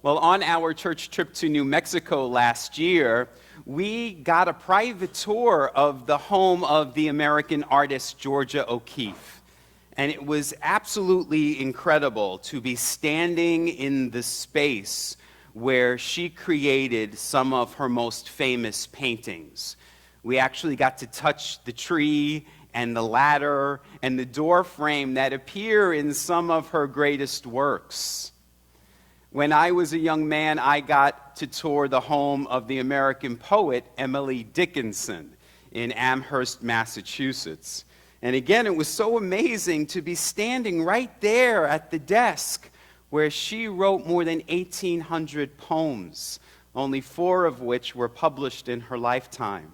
Well, on our church trip to New Mexico last year, we got a private tour of the home of the American artist Georgia O'Keeffe. And it was absolutely incredible to be standing in the space where she created some of her most famous paintings. We actually got to touch the tree and the ladder and the door frame that appear in some of her greatest works. When I was a young man, I got to tour the home of the American poet Emily Dickinson in Amherst, Massachusetts. And again, it was so amazing to be standing right there at the desk where she wrote more than 1,800 poems, only 4 of which were published in her lifetime.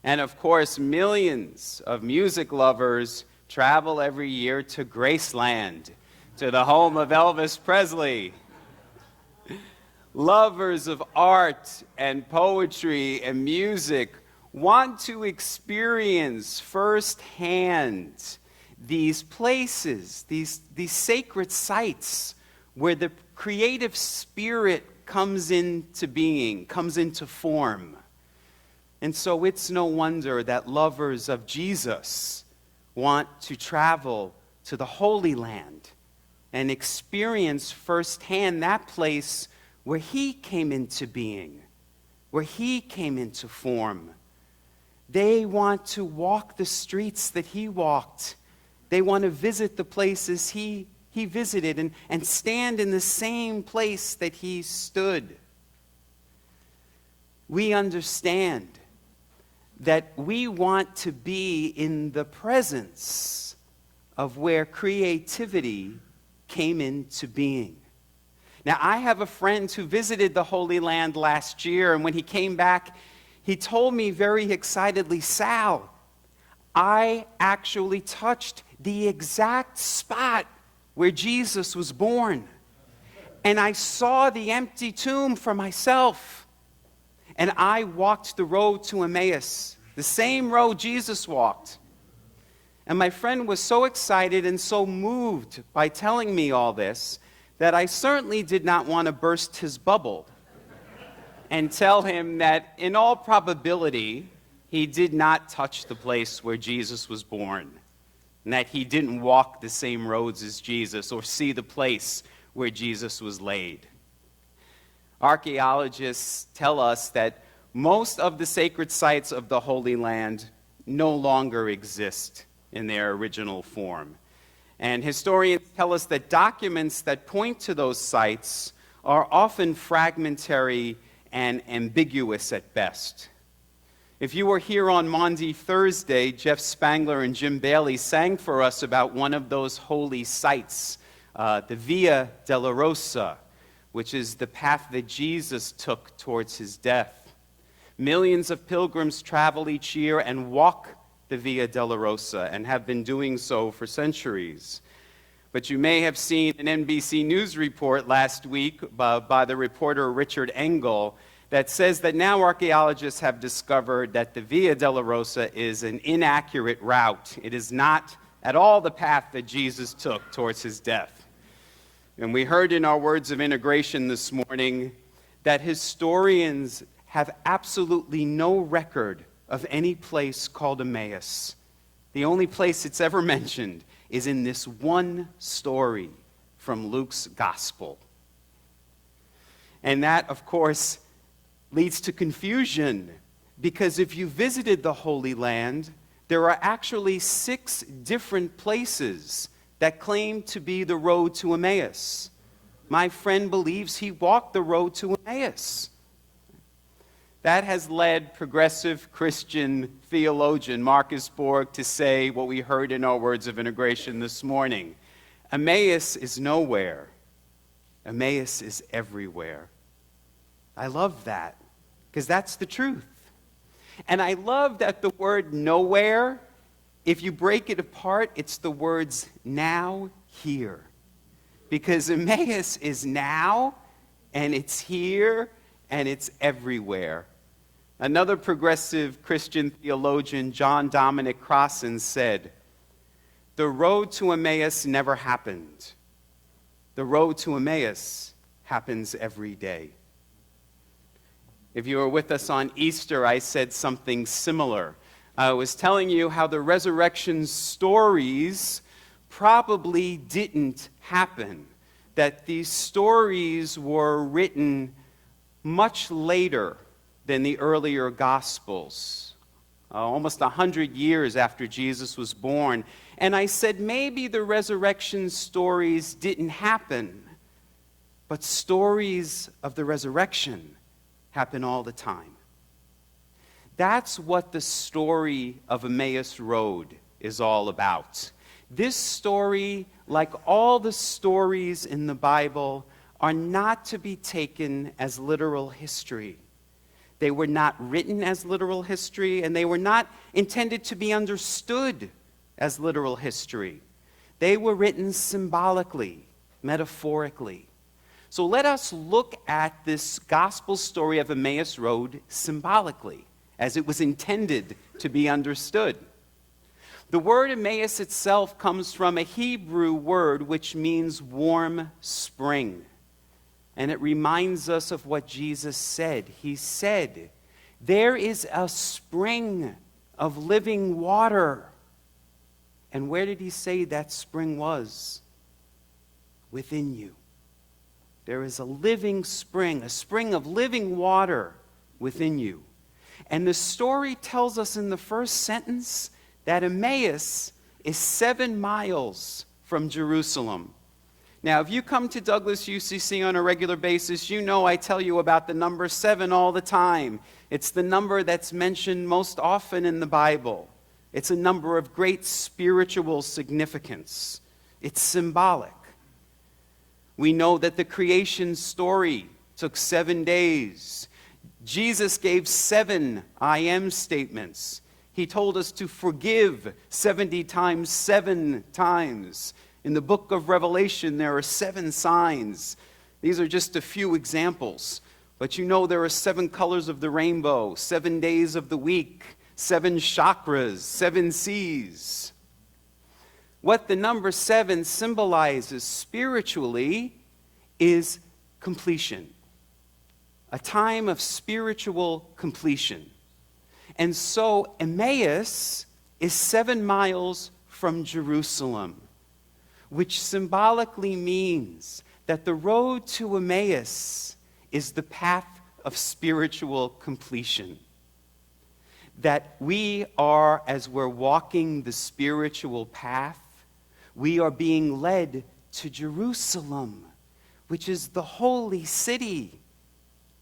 And of course, millions of music lovers travel every year to Graceland, to the home of Elvis Presley. Lovers of art and poetry and music want to experience firsthand these places, these sacred sites where the creative spirit comes into being, comes into form. And so it's no wonder that lovers of Jesus want to travel to the Holy Land and experience firsthand that place where he came into being, where he came into form. They want to walk the streets that he walked. They want to visit the places he visited and stand in the same place that he stood. We understand that we want to be in the presence of where creativity came into being. Now, I have a friend who visited the Holy Land last year, and when he came back, he told me very excitedly, "Sal, I actually touched the exact spot where Jesus was born, and I saw the empty tomb for myself, and I walked the road to Emmaus, the same road Jesus walked." And my friend was so excited and so moved by telling me all this that I certainly did not want to burst his bubble and tell him that in all probability, he did not touch the place where Jesus was born, and that he didn't walk the same roads as Jesus or see the place where Jesus was laid. Archaeologists tell us that most of the sacred sites of the Holy Land no longer exist in their original form. And historians tell us that documents that point to those sites are often fragmentary and ambiguous at best. If you were here on Maundy Thursday, Jeff Spangler and Jim Bailey sang for us about one of those holy sites, the Via Dolorosa, which is the path that Jesus took towards his death. Millions of pilgrims travel each year and walk the Via Dolorosa and have been doing so for centuries. But you may have seen an NBC News report last week by the reporter Richard Engel that says that now archaeologists have discovered that the Via Dolorosa is an inaccurate route. It is not at all the path that Jesus took towards his death. And we heard in our words of integration this morning that historians have absolutely no record of any place called Emmaus. The only place it's ever mentioned is in this one story from Luke's gospel. And that, of course, leads to confusion, because if you visited the Holy Land, there are actually 6 different places that claim to be the road to Emmaus. My friend believes he walked the road to Emmaus. That has led progressive Christian theologian Marcus Borg to say what we heard in our words of integration this morning. Emmaus is nowhere. Emmaus is everywhere. I love that, because that's the truth. And I love that the word nowhere, if you break it apart, it's the words now, here. Because Emmaus is now, and it's here, and it's everywhere. Another progressive Christian theologian, Dominic Crossan, said, "The road to Emmaus never happened. The road to Emmaus happens every day. If you were with us on Easter, I said something similar. I was telling you how the resurrection stories probably didn't happen, that these stories were written much later than the earlier Gospels, almost 100 years after Jesus was born. And I said maybe the resurrection stories didn't happen, but stories of the resurrection happen all the time. That's what the story of Emmaus Road is all about. This story, like all the stories in the Bible, are not to be taken as literal history. They were not written as literal history, and they were not intended to be understood as literal history. They were written symbolically, metaphorically. So let us look at this gospel story of Emmaus Road symbolically, as it was intended to be understood. The word Emmaus itself comes from a Hebrew word which means warm spring. And it reminds us of what Jesus said. He said, "There is a spring of living water." And where did he say that spring was? Within you. There is a living spring, a spring of living water within you. And the story tells us in the first sentence that Emmaus is 7 miles from Jerusalem. Now, if you come to Douglas UCC on a regular basis, you know I tell you about the number 7 all the time. It's the number that's mentioned most often in the Bible. It's a number of great spiritual significance. It's symbolic. We know that the creation story took 7 days. Jesus gave 7 I am statements. He told us to forgive 70 times, 7 times. In the book of Revelation, there are 7 signs. These are just a few examples. But you know there are 7 colors of the rainbow, 7 days of the week, 7 chakras, 7 seas. What the number 7 symbolizes spiritually is completion. A time of spiritual completion. And so Emmaus is 7 miles from Jerusalem, which symbolically means that the road to Emmaus is the path of spiritual completion. That we are, as we're walking the spiritual path, we are being led to Jerusalem, which is the holy city,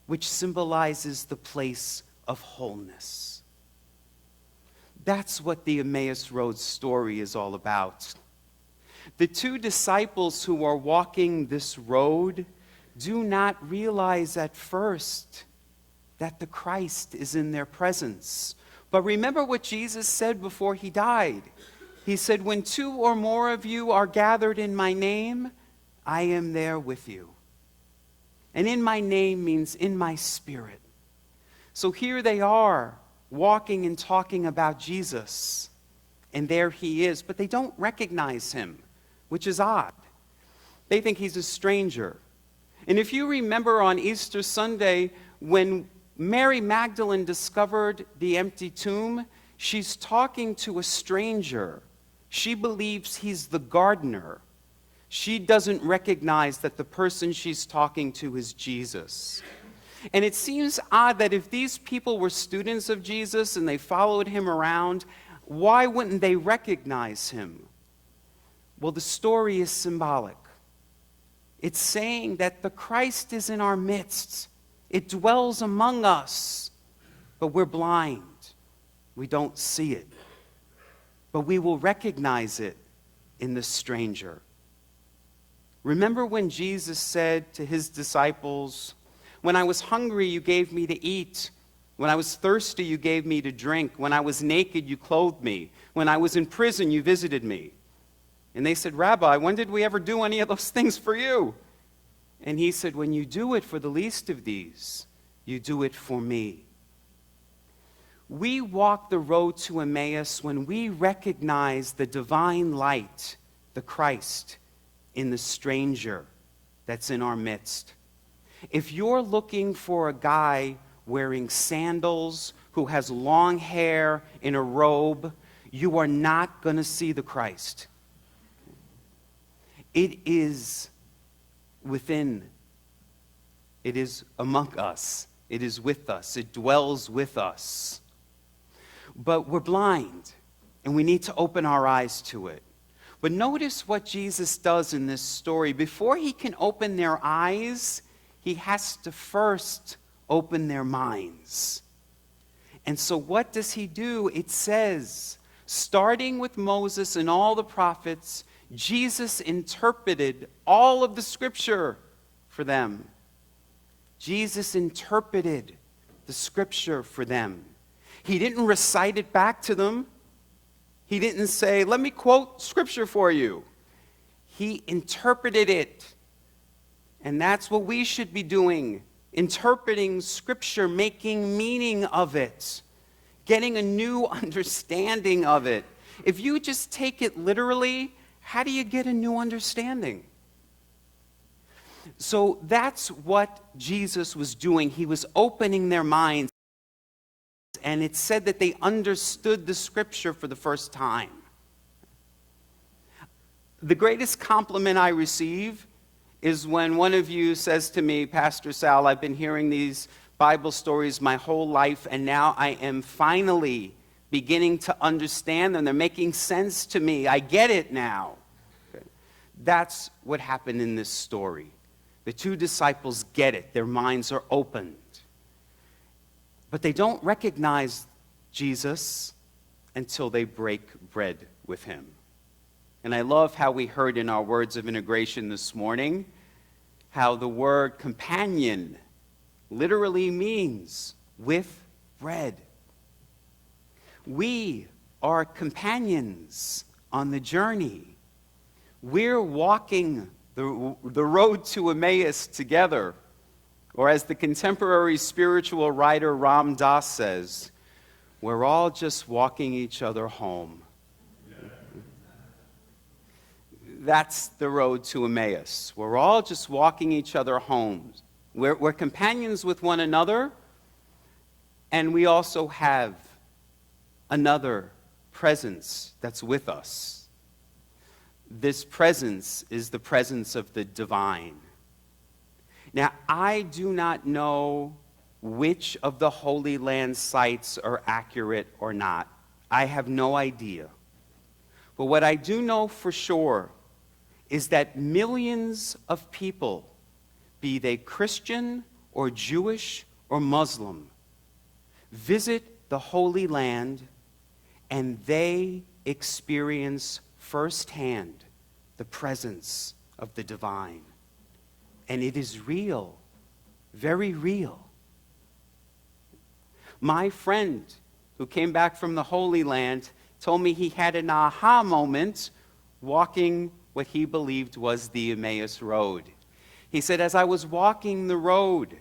which symbolizes the place of wholeness. That's what the Emmaus Road story is all about. The 2 disciples who are walking this road do not realize at first that the Christ is in their presence. But remember what Jesus said before he died. He said, "When 2 or more of you are gathered in my name, I am there with you." And in my name means in my spirit. So here they are, walking and talking about Jesus. And there he is, but they don't recognize him, which is odd. They think he's a stranger. And if you remember on Easter Sunday, when Mary Magdalene discovered the empty tomb, she's talking to a stranger. She believes he's the gardener. She doesn't recognize that the person she's talking to is Jesus. And it seems odd that if these people were students of Jesus and they followed him around, why wouldn't they recognize him? Well, the story is symbolic. It's saying that the Christ is in our midst. It dwells among us, but we're blind. We don't see it. But we will recognize it in the stranger. Remember when Jesus said to his disciples, "When I was hungry, you gave me to eat. When I was thirsty, you gave me to drink. When I was naked, you clothed me. When I was in prison, you visited me." And they said, "Rabbi, when did we ever do any of those things for you?" And he said, "When you do it for the least of these, you do it for me." We walk the road to Emmaus when we recognize the divine light, the Christ, in the stranger that's in our midst. If you're looking for a guy wearing sandals, who has long hair in a robe, you are not going to see the Christ. It is within. It is among us. It is with us. It dwells with us. But we're blind, and we need to open our eyes to it. But notice what Jesus does in this story. Before he can open their eyes, he has to first open their minds. And so what does he do? It says, starting with Moses and all the prophets, Jesus interpreted all of the scripture for them. Jesus interpreted the scripture for them. He didn't recite it back to them. He didn't say, let me quote scripture for you. He interpreted it. And that's what we should be doing. Interpreting scripture, making meaning of it, getting a new understanding of it. If you just take it literally, how do you get a new understanding? So that's what Jesus was doing. He was opening their minds. And it said that they understood the scripture for the first time. The greatest compliment I receive is when one of you says to me, Pastor Sal, I've been hearing these Bible stories my whole life, and now I am finally beginning to understand them. They're making sense to me. I get it now. Okay. That's what happened in this story. The two disciples get it. Their minds are opened. But they don't recognize Jesus until they break bread with him. And I love how we heard in our words of integration this morning how the word companion literally means with bread. We are companions on the journey. We're walking the road to Emmaus together. Or as the contemporary spiritual writer Ram Dass says, we're all just walking each other home. That's the road to Emmaus. We're all just walking each other home. We're companions with one another, and we also have another presence that's with us. This presence is the presence of the divine. Now, I do not know which of the Holy Land sites are accurate or not. I have no idea. But what I do know for sure is that millions of people, be they Christian or Jewish or Muslim, visit the Holy Land and they experience firsthand the presence of the divine. And it is real, very real. My friend who came back from the Holy Land told me he had an aha moment walking what he believed was the Emmaus Road. He said, as I was walking the road,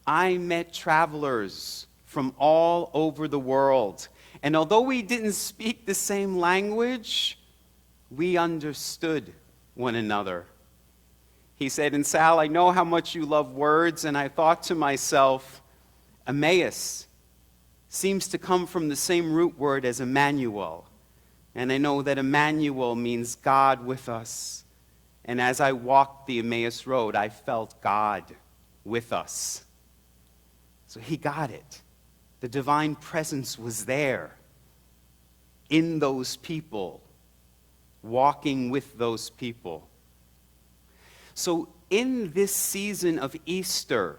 I met travelers from all over the world. And although we didn't speak the same language, we understood one another. He said, and Sal, I know how much you love words, and I thought to myself, Emmaus seems to come from the same root word as Emmanuel. And I know that Emmanuel means God with us. And as I walked the Emmaus Road, I felt God with us. So he got it. The divine presence was there in those people, walking with those people. So in this season of Easter,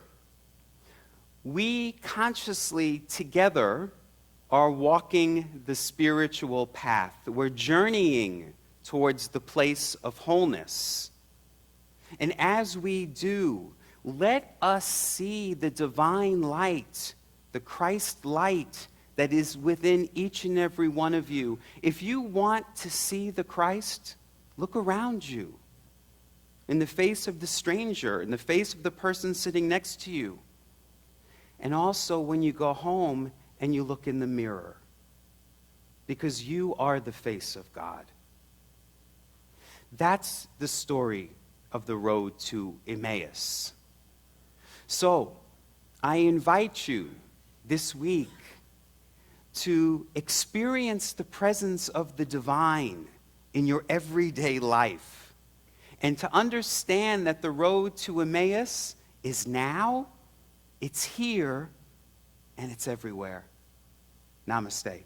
we consciously together are walking the spiritual path. We're journeying towards the place of wholeness. And as we do, let us see the divine light, the Christ light that is within each and every one of you. If you want to see the Christ, look around you, in the face of the stranger, in the face of the person sitting next to you. And also when you go home and you look in the mirror, because you are the face of God. That's the story of the road to Emmaus. So, I invite you this week to experience the presence of the divine in your everyday life, and to understand that the road to Emmaus is now, it's here, and it's everywhere. Namaste.